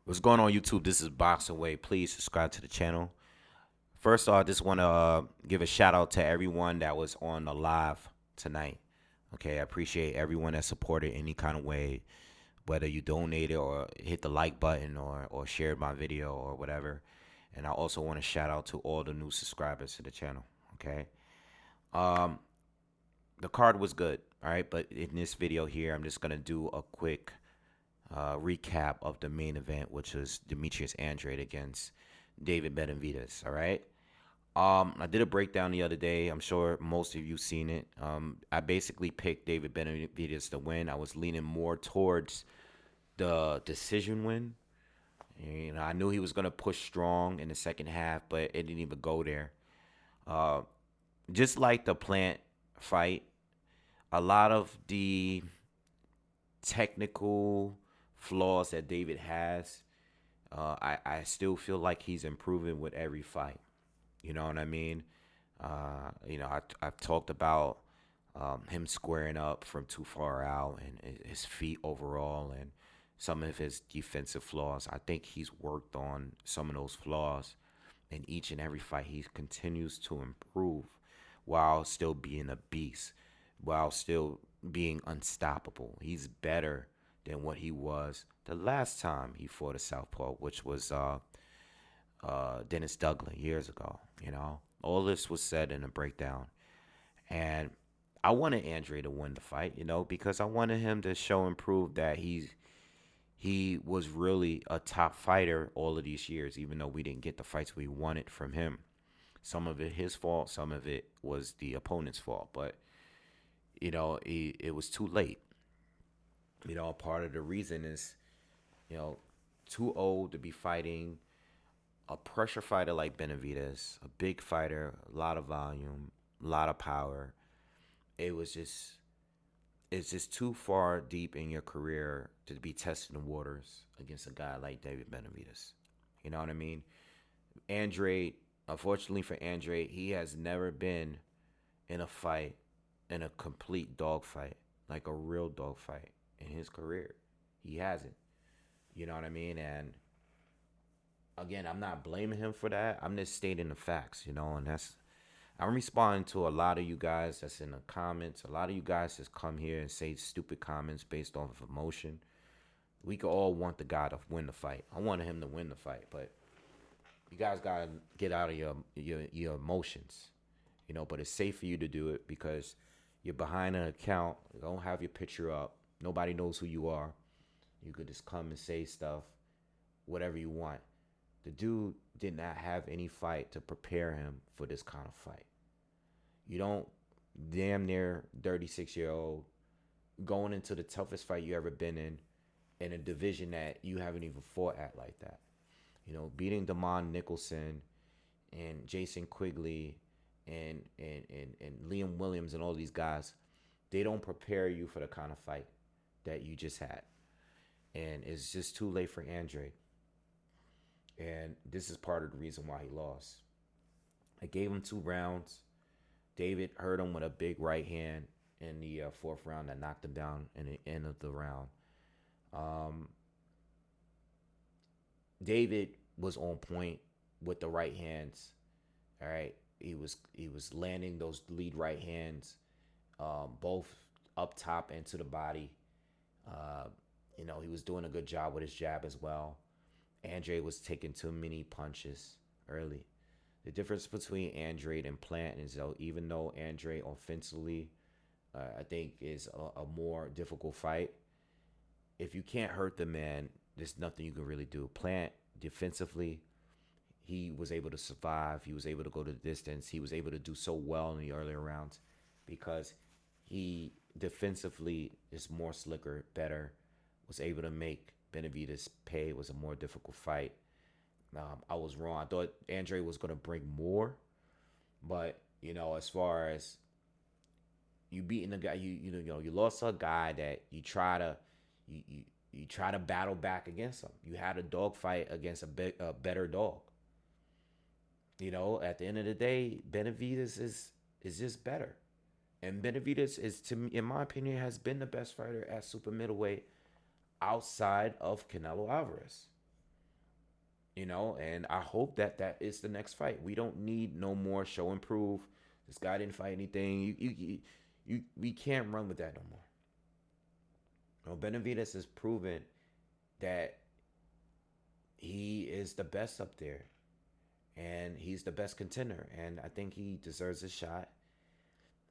What's going on YouTube? This is Boxingwave. Please subscribe to the channel. First off, I just want to give a shout out to everyone that was on the live tonight. Okay, I appreciate everyone that supported any kind of way, whether you donated or hit the like button or shared my video or whatever. And I also want to shout out to all the new subscribers to the channel. Okay, um, the card was good. All right, but in this video here, I'm just gonna do a quick recap of the main event, which was Demetrius Andrade against David Benavidez. All right. I did a breakdown the other day. I'm sure most of you seen it. I basically picked David Benavidez to win. I was leaning more towards the decision win. You know, I knew he was gonna push strong in the second half, but it didn't even go there. Uh, just like the Plant fight, a lot of the technical flaws that David has, I still feel like he's improving with every fight. You know what I mean? I've talked about him squaring up from too far out and his feet overall and some of his defensive flaws. I think he's worked on some of those flaws in each and every fight. He continues to improve while still being a beast, while still being unstoppable. He's better than what he was the last time he fought a southpaw, which was Dennis Douglas years ago. You know, all this was said in a breakdown, and I wanted Andre to win the fight. You know, because I wanted him to show and prove that he was really a top fighter all of these years, even though we didn't get the fights we wanted from him. Some of it his fault, some of it was the opponent's fault, but it was too late. Part of the reason is, you know, too old to be fighting a pressure fighter like Benavidez, a big fighter, a lot of volume, a lot of power. It was just, it's just too far deep in your career to be testing the waters against a guy like David Benavidez. You know what I mean? Andre, unfortunately for Andre, he has never been in a fight, in a complete dogfight, like a real dogfight in his career. He hasn't. You know what I mean? And again, I'm not blaming him for that. I'm just stating the facts, and I'm responding to a lot of you guys that's in the comments. A lot of you guys just come here and say stupid comments based off of emotion. We could all want the guy to win the fight. I wanted him to win the fight, but you guys gotta get out of your emotions, But it's safe for you to do it because you're behind an account. You don't have your picture up. Nobody knows who you are. You could just come and say stuff, whatever you want. The dude did not have any fight to prepare him for this kind of fight. You don't damn near 36-year-old going into the toughest fight you ever been in a division that you haven't even fought at like that. Beating Damon Nicholson and Jason Quigley and Liam Williams and all these guys, they don't prepare you for the kind of fight that you just had. And it's just too late for Andre. And this is part of the reason why he lost. I gave him 2 rounds. David hurt him with a big right hand in the fourth round that knocked him down in the end of the round. Um, David was on point with the right hands. All right, he was landing those lead right hands, both up top and to the body. Uh, he was doing a good job with his jab as well. Andre was taking too many punches early. The difference between Andrade and Plant is, though, even though Andrade offensively, I think, is a more difficult fight, if you can't hurt the man, there's nothing you can really do. Plant, defensively, he was able to survive. He was able to go to the distance. He was able to do so well in the earlier rounds because he defensively is more slicker, better, was able to make Benavidez pay. It was a more difficult fight. I was wrong. I thought Andre was going to bring more, but as far as you beating a guy, you lost a guy that you try to battle back against him. You had a dog fight against a better dog. At the end of the day, Benavidez is just better, and Benavidez is, to me, in my opinion, has been the best fighter at super middleweight outside of Canelo Alvarez. And I hope that that is the next fight. We don't need no more show and prove. This guy didn't fight anything. We can't run with that no more. Benavidez has proven that he is the best up there, and he's the best contender, and I think he deserves a shot.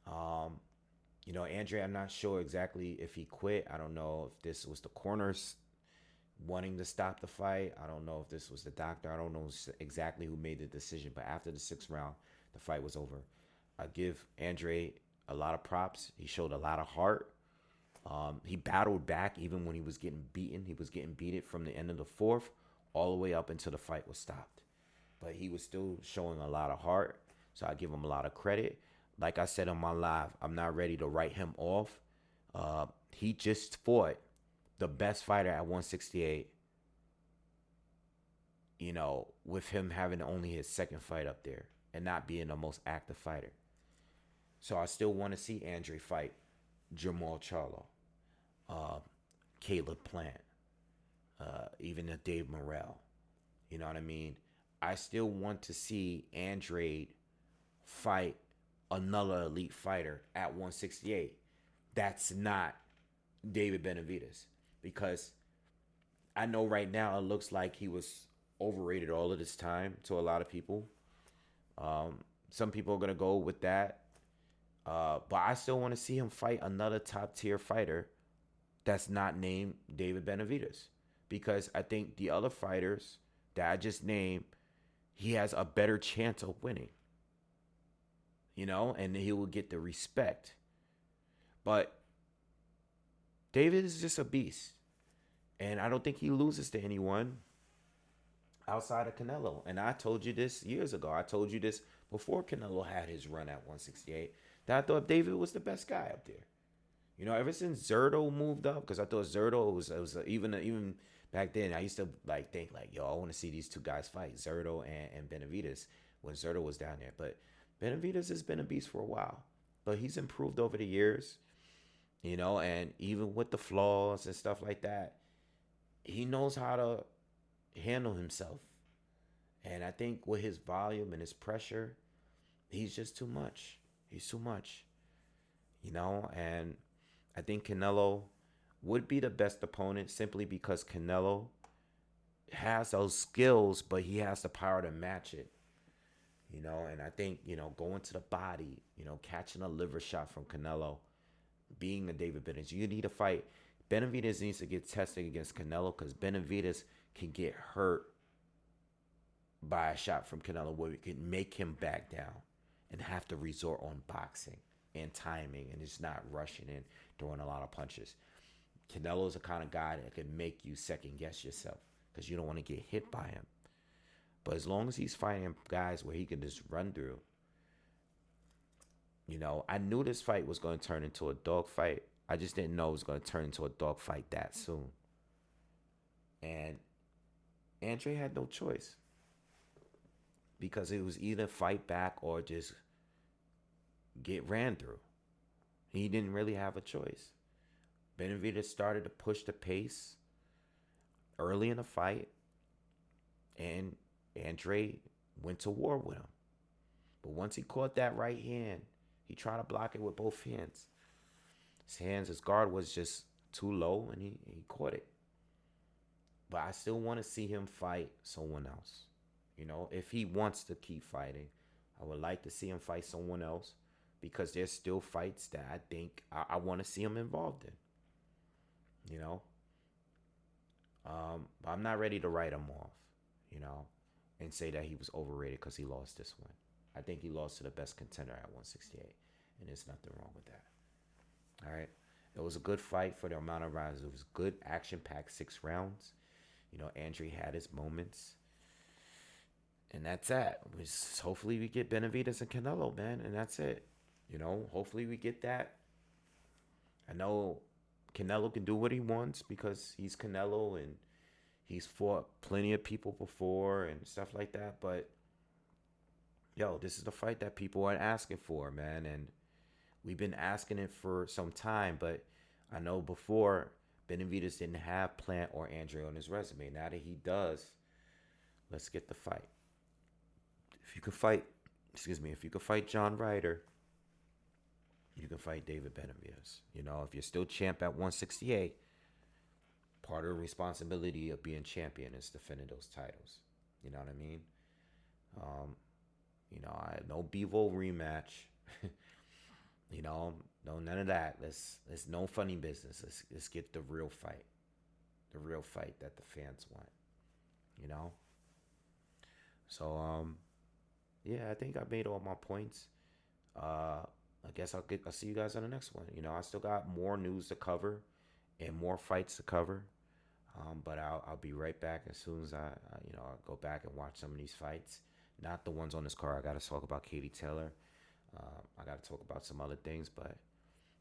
Um, Andre, I'm not sure exactly if he quit. I don't know if this was the corners wanting to stop the fight. I don't know if this was the doctor. I don't know exactly who made the decision, but after the sixth round, the fight was over. I give Andre a lot of props. He showed a lot of heart. He battled back even when he was getting beaten. He was getting beaten from the end of the fourth all the way up until the fight was stopped. But he was still showing a lot of heart. So I give him a lot of credit. Like I said on my live, I'm not ready to write him off. He just fought the best fighter at 168, with him having only his second fight up there and not being the most active fighter. So I still want to see Andre fight Jamal Charlo, uh, Caleb Plant, even a Dave Morrell. You know what I mean? I still want to see Andrade fight another elite fighter at 168. That's not David Benavidez, because I know right now it looks like he was overrated all of this time to a lot of people. Some people are gonna go with that, but I still want to see him fight another top tier fighter that's not named David Benavidez, because I think the other fighters that I just named, he has a better chance of winning. And he will get the respect. But David is just a beast. And I don't think he loses to anyone outside of Canelo. And I told you this years ago. I told you this before Canelo had his run at 168, that I thought David was the best guy up there. Ever since Zerto moved up, because I thought Zerto was even back then, I used to think yo, I want to see these two guys fight, Zerto and Benavidez, when Zerto was down there. But Benavidez has been a beast for a while, but he's improved over the years, and even with the flaws and stuff like that, he knows how to handle himself. And I think with his volume and his pressure, he's just too much. He's too much, and I think Canelo would be the best opponent simply because Canelo has those skills, but he has the power to match it. And I think, going to the body, catching a liver shot from Canelo, being a David Benavidez, you need to fight. Benavidez needs to get tested against Canelo, because Benavidez can get hurt by a shot from Canelo where it can make him back down and have to resort on boxing and timing and just not rushing in, throwing a lot of punches. Canelo is the kind of guy that can make you second guess yourself because you don't want to get hit by him. But as long as he's fighting guys where he can just run through, I knew this fight was going to turn into a dog fight. I just didn't know it was going to turn into a dog fight that soon. And Andre had no choice, because it was either fight back or just get ran through. He didn't really have a choice. Benavidez started to push the pace early in the fight, and Andre went to war with him. But once he caught that right hand, he tried to block it with both hands. His guard was just too low, and he caught it. But I still want to see him fight someone else. If he wants to keep fighting, I would like to see him fight someone else, because there's still fights that I think I want to see him involved in. I'm not ready to write him off, and say that he was overrated because he lost this one. I think he lost to the best contender at 168, and there's nothing wrong with that. All right. It was a good fight for the amount of rounds. It was good, action-packed 6 rounds. Andre had his moments. And that's that. Hopefully we get Benavidez and Canelo, man, and that's it. Hopefully we get that. I know Canelo can do what he wants because he's Canelo and he's fought plenty of people before and stuff like that. But, this is the fight that people are asking for, man. And we've been asking it for some time. But I know before, Benavidez didn't have Plant or Andre on his resume. Now that he does, Let's get the fight. If you can fight, excuse me, if you can fight John Ryder, you can fight David Benavidez. You know, if you're still champ at 168, part of the responsibility of being champion is defending those titles. You know what I mean? Um, no Bevo rematch. No none of that. Let's no funny business. Let's get the real fight that the fans want. You know. So yeah, I think I made all my points. I guess I'll see you guys on the next one. I still got more news to cover and more fights to cover. But I'll be right back as soon as I'll go back and watch some of these fights. Not the ones on this card. I got to talk about Katie Taylor. I got to talk about some other things, but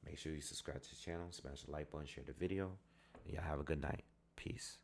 make sure you subscribe to the channel, smash the like button, share the video. Y'all have a good night. Peace.